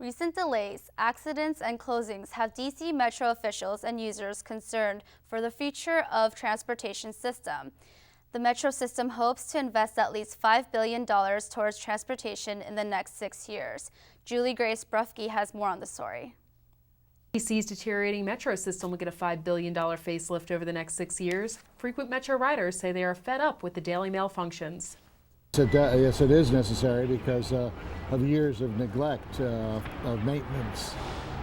Recent delays, accidents, and closings have DC Metro officials and users concerned for the future of transportation system. The Metro system hopes to invest at least $5 billion towards transportation in the next 6 years. Julie Grace Brufke has more on the story. DC's deteriorating Metro system will get a $5 billion facelift over the next 6 years. Frequent Metro riders say they are fed up with the daily malfunctions. Yes, it is necessary because of years of neglect of maintenance.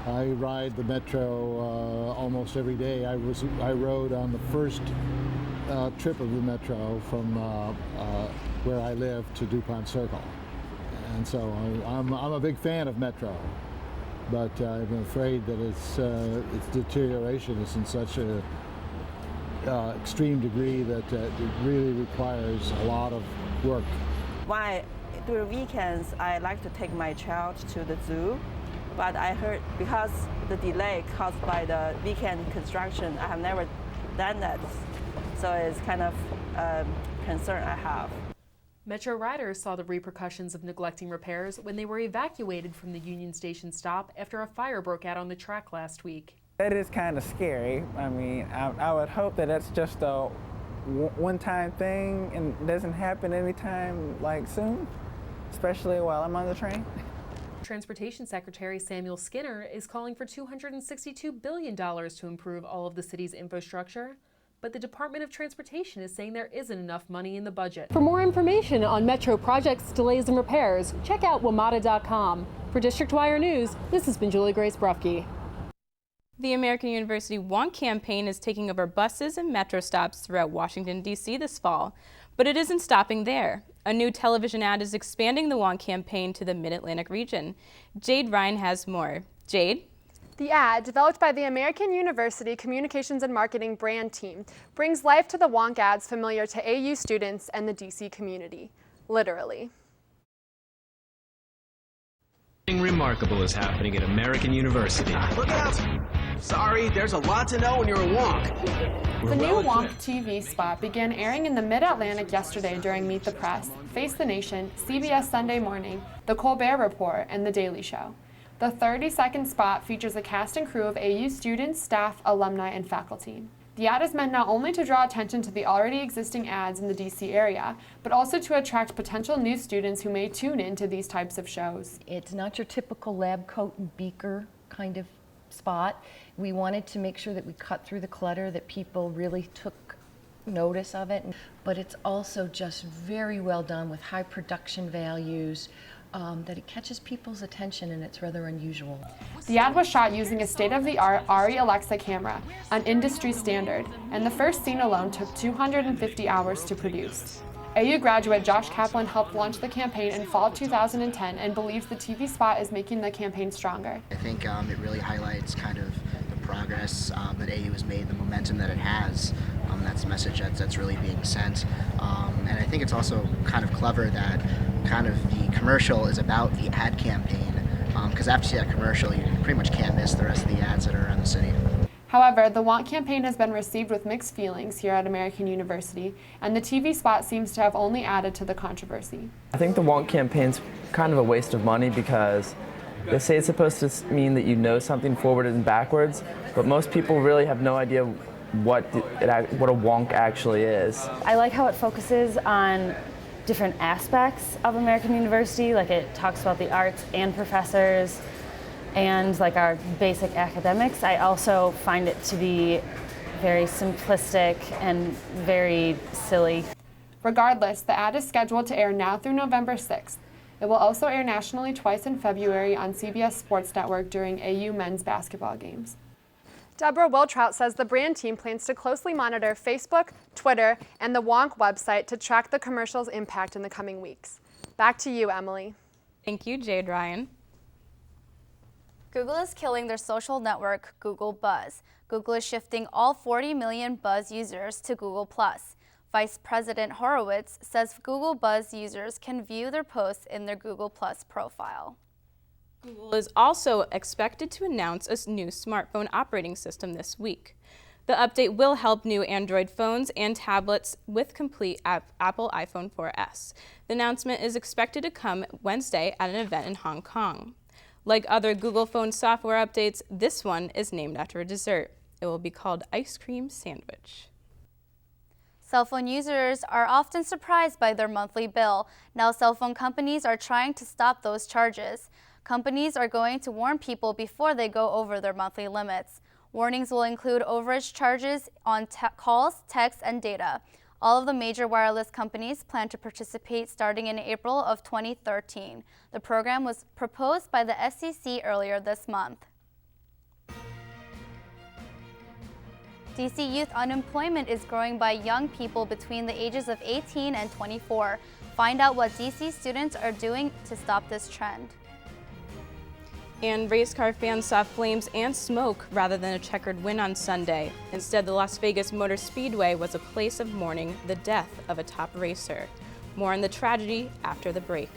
I ride the Metro almost every day. I rode on the first trip of the Metro from where I live to DuPont Circle, and so I'm a big fan of Metro. But I'm afraid that its deterioration is in such a extreme degree that it really requires a lot of work. During weekends, I like to take my child to the zoo, but I heard because the delay caused by the weekend construction, I have never done that. So it's kind of a concern I have. Metro riders saw the repercussions of neglecting repairs when they were evacuated from the Union Station stop after a fire broke out on the track last week. That is kind of scary. I mean, I would hope that that's just a one-time thing and doesn't happen anytime soon, especially while I'm on the train. Transportation Secretary Samuel Skinner is calling for $262 billion to improve all of the city's infrastructure. But the Department of Transportation is saying there isn't enough money in the budget. For more information on Metro projects, delays, and repairs, check out WMATA.com. For District Wire News, this has been Julie Grace Brufke. The American University Wonk campaign is taking over buses and metro stops throughout Washington, D.C. this fall. But it isn't stopping there. A new television ad is expanding the Wonk campaign to the Mid-Atlantic region. Jade Ryan has more. Jade? The ad, developed by the American University Communications and Marketing brand team, brings life to the Wonk ads familiar to AU students and the DC community. Literally. Something remarkable is happening at American University. Look out! Sorry, there's a lot to know when you're a Wonk. The new Wonk TV spot began airing in the Mid-Atlantic yesterday during Meet the Press, Face the Nation, CBS Sunday Morning, The Colbert Report, and The Daily Show. The 30-second spot features a cast and crew of AU students, staff, alumni, and faculty. The ad is meant not only to draw attention to the already existing ads in the DC area, but also to attract potential new students who may tune in to these types of shows. It's not your typical lab coat and beaker kind of spot. We wanted to make sure that we cut through the clutter, that people really took notice of it, but it's also just very well done with high production values. That it catches people's attention, and it's rather unusual. The ad was shot using a state-of-the-art ARRI Alexa camera, an industry standard, and the first scene alone took 250 hours to produce. AU graduate Josh Kaplan helped launch the campaign in fall 2010 and believes the TV spot is making the campaign stronger. I think it really highlights kind of the progress that AU has made, the momentum that it has. That's the message that's really being sent. And I think it's also kind of clever that kind of the commercial is about the ad campaign, because after you see that commercial, you pretty much can't miss the rest of the ads that are around the city. However, the Wonk campaign has been received with mixed feelings here at American University, and the TV spot seems to have only added to the controversy. I think the Wonk campaign's kind of a waste of money because they say it's supposed to mean that you know something forward and backwards, but most people really have no idea what a Wonk actually is. I like how it focuses on different aspects of American University, like it talks about the arts and professors and like our basic academics. I also find it to be very simplistic and very silly. Regardless, the ad is scheduled to air now through November 6th. It will also air nationally twice in February on CBS Sports Network during AU men's basketball games. Deborah Wiltrout says the brand team plans to closely monitor Facebook, Twitter, and the Wonk website to track the commercial's impact in the coming weeks. Back to you, Emily. Thank you, Jade Ryan. Google is killing their social network, Google Buzz. Google is shifting all 40 million Buzz users to Google+. Vice President Horowitz says Google Buzz users can view their posts in their Google+ profile. Google is also expected to announce a new smartphone operating system this week. The update will help new Android phones and tablets with complete Apple iPhone 4S. The announcement is expected to come Wednesday at an event in Hong Kong. Like other Google phone software updates, this one is named after a dessert. It will be called Ice Cream Sandwich. Cell phone users are often surprised by their monthly bill. Now cell phone companies are trying to stop those charges. Companies are going to warn people before they go over their monthly limits. Warnings will include overage charges on calls, texts, and data. All of the major wireless companies plan to participate starting in April of 2013. The program was proposed by the FCC earlier this month. DC youth unemployment is growing by young people between the ages of 18 and 24. Find out what DC students are doing to stop this trend. And race car fans saw flames and smoke rather than a checkered win on Sunday. Instead, the Las Vegas Motor Speedway was a place of mourning the death of a top racer. More on the tragedy after the break.